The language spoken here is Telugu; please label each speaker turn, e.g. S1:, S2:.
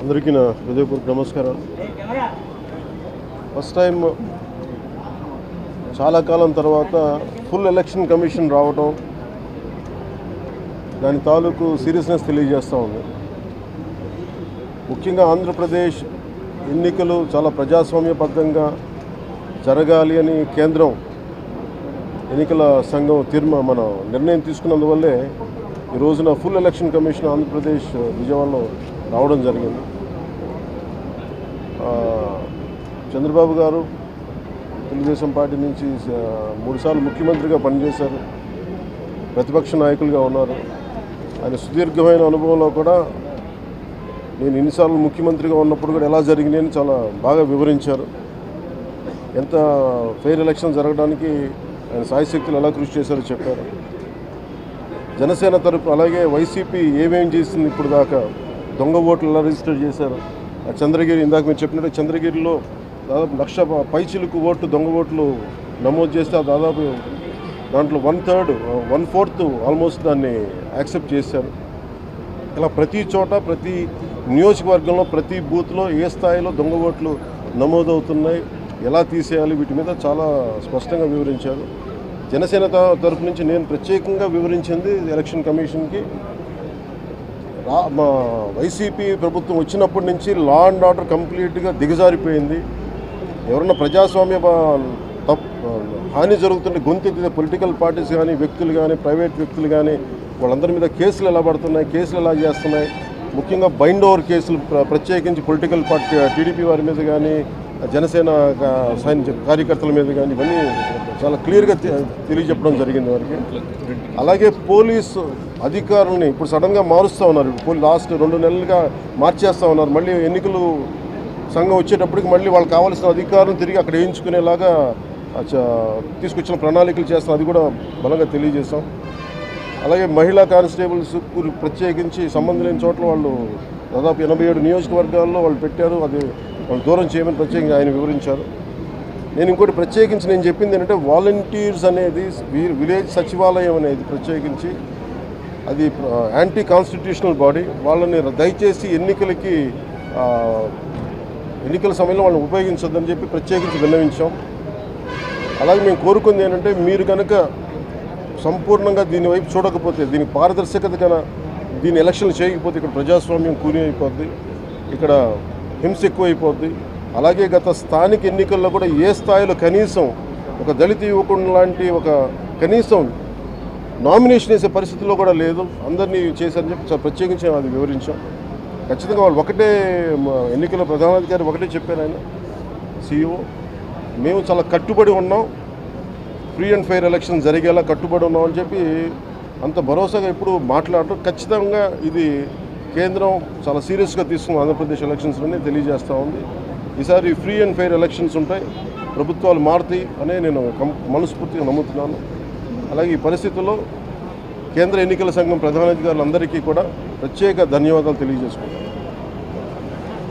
S1: అందరికీ నా హృదయపూర్వక నమస్కారాలు. ఫస్ట్ టైం చాలా కాలం తర్వాత ఫుల్ ఎలక్షన్ కమిషన్ రావడం దాని తాలూకు సీరియస్నెస్ తెలియజేస్తూ ఉంది. ముఖ్యంగా ఆంధ్రప్రదేశ్ ఎన్నికలు చాలా ప్రజాస్వామ్యబద్ధంగా జరగాలి అని కేంద్రం ఎన్నికల సంఘం మన నిర్ణయం తీసుకున్నందువల్లే ఈ రోజున ఫుల్ ఎలక్షన్ కమిషన్ ఆంధ్రప్రదేశ్ విజయవాడలో రావడం జరిగింది. చంద్రబాబు గారు తెలుగుదేశం పార్టీ నుంచి 3 సార్లు ముఖ్యమంత్రిగా పనిచేశారు, ప్రతిపక్ష నాయకులుగా ఉన్నారు. ఆయన సుదీర్ఘమైన అనుభవంలో కూడా నేను ఎన్నిసార్లు ముఖ్యమంత్రిగా ఉన్నప్పుడు కూడా ఎలా జరిగినాయని చాలా బాగా వివరించారు. ఎంత ఫెయిర్ ఎలక్షన్ జరగడానికి ఆయన సాయశక్తులు ఎలా కృషి చేశారో చెప్పారు. జనసేన తరపు అలాగే వైసీపీ ఏమేం చేసింది ఇప్పుడు దాకా, దొంగ ఓట్లు ఎలా రిజిస్టర్ చేశారు, చంద్రగిరి ఇందాక మీరు చెప్పినట్టు చంద్రగిరిలో దాదాపు 1,00,000 పైచిలుకు ఓట్లు దొంగ ఓట్లు నమోదు చేస్తే దాదాపు దాంట్లో 1/4 ఆల్మోస్ట్ దాన్ని యాక్సెప్ట్ చేశారు. ఇలా ప్రతి చోట ప్రతి నియోజకవర్గంలో ప్రతి బూత్లో ఏ స్థాయిలో దొంగ ఓట్లు నమోదవుతున్నాయి, ఎలా తీసేయాలి, వీటి మీద చాలా స్పష్టంగా వివరించారు. జనసేన తరపు నుంచి నేను ప్రత్యేకంగా వివరించింది ఎలక్షన్ కమిషన్కి, మా వైసీపీ ప్రభుత్వం వచ్చినప్పటి నుంచి లా అండ్ ఆర్డర్ కంప్లీట్గా దిగజారిపోయింది. ఎవరన్నా ప్రజాస్వామ్య హాని జరుగుతుంటే గొంతెత్తితే పొలిటికల్ పార్టీస్ కానీ వ్యక్తులు కానీ ప్రైవేట్ వ్యక్తులు కానీ వాళ్ళందరి మీద కేసులు ఎలా పడుతున్నాయి, కేసులు ఎలా చేస్తున్నాయి, ముఖ్యంగా బైండ్ ఓవర్ కేసులు ప్రత్యేకించి పొలిటికల్ పార్టీ టీడీపీ వారి మీద కానీ జనసేన కార్యకర్తల మీద కానీ ఇవన్నీ చాలా క్లియర్గా తెలియజెప్పడం జరిగింది వారికి. అలాగే పోలీసు అధికారులని ఇప్పుడు సడన్గా మారుస్తూ ఉన్నారు. లాస్ట్ 2 నెలలుగా మార్చేస్తూ ఉన్నారు. మళ్ళీ ఎన్నికలు సంఘం వచ్చేటప్పటికి మళ్ళీ వాళ్ళకి కావాల్సిన అధికారులను తిరిగి అక్కడ వేయించుకునేలాగా తీసుకొచ్చిన ప్రణాళికలు చేస్తాం, అది కూడా బలంగా తెలియజేస్తాం. అలాగే మహిళా కానిస్టేబుల్స్ ప్రత్యేకించి సంబంధం లేని చోట్ల వాళ్ళు దాదాపు 87 నియోజకవర్గాల్లో వాళ్ళు పెట్టారు, అది వాళ్ళు దూరం చేయమని ప్రత్యేకంగా ఆయన వివరించారు. నేను ఇంకోటి ప్రత్యేకించి నేను చెప్పింది ఏంటంటే వాలంటీర్స్ అనేది విలేజ్ సచివాలయం అనేది ప్రత్యేకించి అది యాంటీ కాన్స్టిట్యూషనల్ బాడీ. వాళ్ళని దయచేసి ఎన్నికల సమయంలో వాళ్ళని ఉపయోగించొద్దని చెప్పి ప్రత్యేకించి విన్నవించాం. అలాగే మేము కోరుకుంది ఏంటంటే మీరు కనుక సంపూర్ణంగా దీని వైపు చూడకపోతే, దీనికి పారదర్శకత కన్నా దీని ఎలక్షన్లు చేయకపోతే ఇక్కడ ప్రజాస్వామ్యం కూని అయిపోద్ది, ఇక్కడ హింస ఎక్కువైపోద్ది. అలాగే గత స్థానిక ఎన్నికల్లో కూడా ఏ స్థాయిలో కనీసం ఒక దళిత యువకుడు లాంటి ఒక కనీసం నామినేషన్ వేసే పరిస్థితుల్లో కూడా లేదు, అందరినీ చేశారని చెప్పి ప్రత్యేకించి అది వివరించాం. ఖచ్చితంగా వాళ్ళు ఒకటే ఎన్నికల ప్రధానాధికారి ఒకటే చెప్పారు, ఆయన CEO, మేము చాలా కట్టుబడి ఉన్నాం, ఫ్రీ అండ్ ఫెయిర్ ఎలక్షన్ జరిగేలా కట్టుబడి ఉన్నాం అని చెప్పి అంత భరోసాగా ఎప్పుడు మాట్లాడటం. ఖచ్చితంగా ఇది కేంద్రం చాలా సీరియస్గా తీసుకున్న ఆంధ్రప్రదేశ్ ఎలక్షన్స్లోనే తెలియజేస్తూ ఉంది. ఈసారి ఫ్రీ అండ్ ఫెయిర్ ఎలక్షన్స్ ఉంటాయి, ప్రభుత్వాలు మారుతాయి అనే నేను మనస్ఫూర్తిగా నమ్ముతున్నాను. అలాగే ఈ పరిస్థితుల్లో కేంద్ర ఎన్నికల సంఘం ప్రధానాధికారులందరికీ కూడా ప్రత్యేక ధన్యవాదాలు తెలియజేసుకుంటాను.